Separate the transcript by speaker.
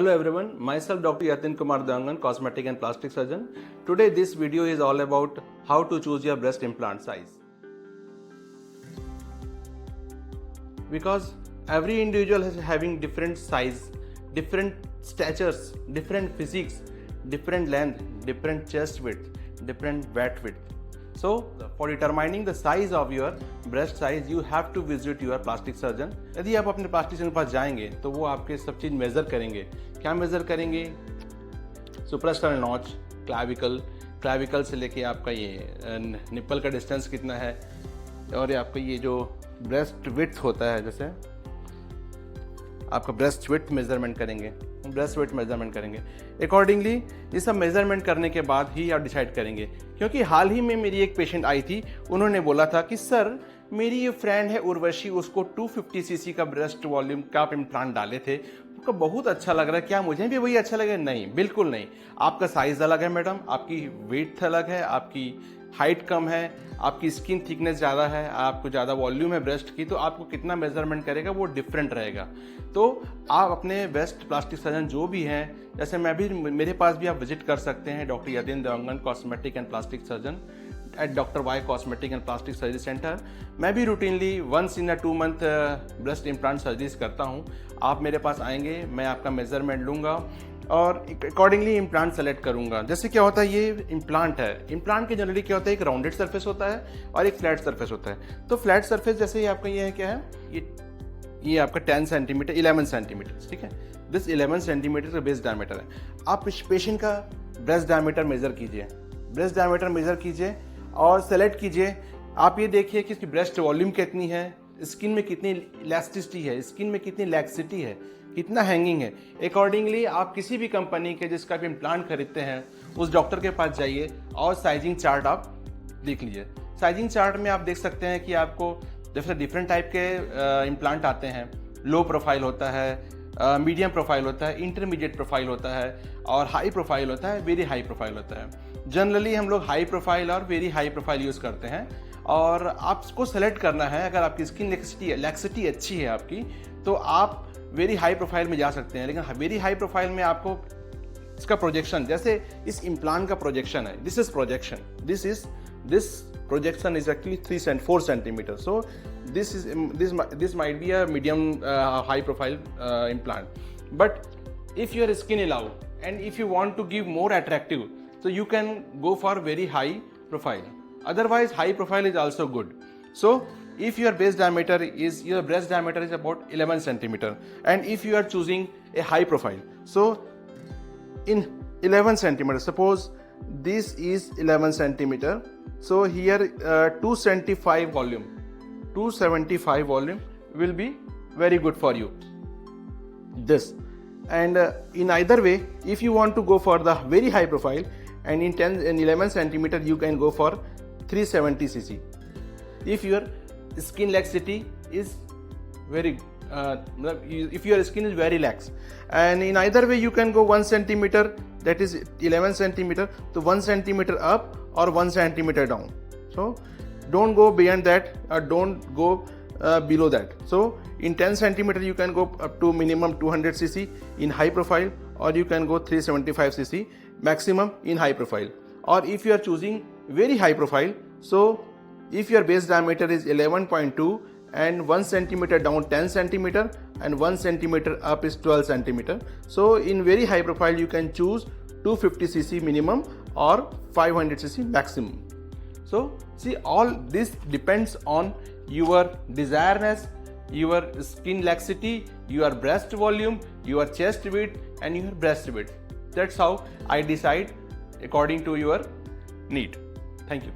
Speaker 1: Hello everyone, myself Dr. Yatin Kumar Devangan, cosmetic and plastic surgeon. Today this video is all about how to choose your breast implant size. Because every individual is having different size, different statures, different physiques, different length, different chest width, different butt width. So for determining the size of your breast size, you have to visit your plastic surgeon. यदि आप अपने plastic surgeon के पास जाएंगे तो वो आपके सब चीज़ measure करेंगे. क्या मेज़र करेंगे? सुप्रास्टाइनल नॉच, क्लाविकल से लेके आपका ये निप्पल का डिस्टेंस कितना है, और आपका ये जो ब्रेस्ट विड्थ होता है, जैसे आपका ब्रेस्ट विड्थ मेजरमेंट करेंगे. अकॉर्डिंगली ये सब मेजरमेंट करने के बाद ही आप डिसाइड करेंगे. क्योंकि हाल ही में मेरी एक पेशेंट आई थी, उन्होंने बोला था कि सर मेरी ये फ्रेंड है उर्वशी, उसको 250 सीसी का ब्रेस्ट वॉल्यूम का आप इम्प्लांट डाले थे, उसको बहुत अच्छा लग रहा है, क्या मुझे भी वही अच्छा लगे? नहीं, बिल्कुल नहीं. आपका साइज अलग है मैडम, आपकी वेट अलग है, आपकी हाइट कम है, आपकी स्किन थिकनेस ज़्यादा है, आपको ज़्यादा वॉल्यूम है ब्रेस्ट की, तो आपको कितना मेजरमेंट करेगा वो डिफरेंट रहेगा. तो आप अपने बेस्ट प्लास्टिक सर्जन जो भी हैं, जैसे मेरे पास भी आप विजिट कर सकते हैं, doctor Yatin Dewangan cosmetic and plastic surgeon at doctor Y cosmetic and plastic surgery centre. मैं भी routinely 1 in 2 month breast implant surgeries करता हूँ. आप मेरे पास आएंगे, मैं आपका मेजरमेंट लूँगा और अकॉर्डिंगली इम्प्लांट सेलेक्ट करूंगा. जैसे क्या होता है, ये इम्प्लांट है, इम्प्लांट के जनरली क्या होता है, एक राउंडेड सरफेस होता है और एक फ्लैट सरफेस होता है. तो फ्लैट सरफेस जैसे ही आपका ये है, क्या है, ये आपका 10 सेंटीमीटर 11 सेंटीमीटर, ठीक है. दिस 11 सेंटीमीटर का बेस डायमीटर है. आप इस पेशेंट का ब्रेस्ट डायमीटर मेजर कीजिए और सेलेक्ट कीजिए. आप ये देखिए कि इसकी ब्रेस्ट वॉल्यूम कितनी है, स्किन में कितनी इलास्टिसिटी है, स्किन में कितनी लैक्सिटी है, कितना हैंगिंग है. अकॉर्डिंगली आप किसी भी कंपनी के जिसका भी इम्प्लांट खरीदते हैं उस डॉक्टर के पास जाइए और साइजिंग चार्ट आप देख लीजिए. साइजिंग चार्ट में आप देख सकते हैं कि आपको जैसे डिफरेंट टाइप के इम्प्लांट आते हैं. लो प्रोफाइल होता है, मीडियम प्रोफाइल होता है, इंटरमीडिएट प्रोफाइल होता है और हाई प्रोफाइल होता है, वेरी हाई प्रोफाइल होता है. जनरली हम लोग हाई प्रोफाइल और वेरी हाई प्रोफाइल यूज़ करते हैं और आपको सेलेक्ट करना है. अगर आपकी स्किन लैक्सिटी अच्छी है आपकी, तो आप वेरी हाई प्रोफाइल में जा सकते हैं. लेकिन वेरी हाई प्रोफाइल में आपको इसका प्रोजेक्शन, जैसे इस इम्प्लांट का प्रोजेक्शन है, this projection is actually 4 centimetre. So this might be a medium high profile implant. But if your skin allow and if you want to give more attractive, so you can go for very high profile. Otherwise high profile is also good. So if your breast diameter is about 11 centimeter and if you are choosing a high profile, so in 11 centimeter, suppose this is 11 centimeter, so here 275 volume will be very good for you. This, and in either way, if you want to go for the very high profile, and in 10 and 11 centimeter you can go for 370 cc. If your skin laxity is very if your skin is very lax, and in either way you can go 1 centimeter, that is 11 centimeter, so 1 centimeter up or 1 centimeter down. So don't go beyond that or don't go below that. So in 10 centimeter you can go up to minimum 200 cc in high profile, or you can go 375 cc maximum in high profile. Or if you are choosing very high profile, so if your base diameter is 11.2 and 1 centimeter down 10 centimeter and 1 centimeter up is 12 centimeter, so in very high profile you can choose 250 cc minimum or 500 cc maximum. So see, all this depends on your desiredness, your skin laxity, your breast volume, your chest width and your breast width. That's how I decide according to your need. Thank you.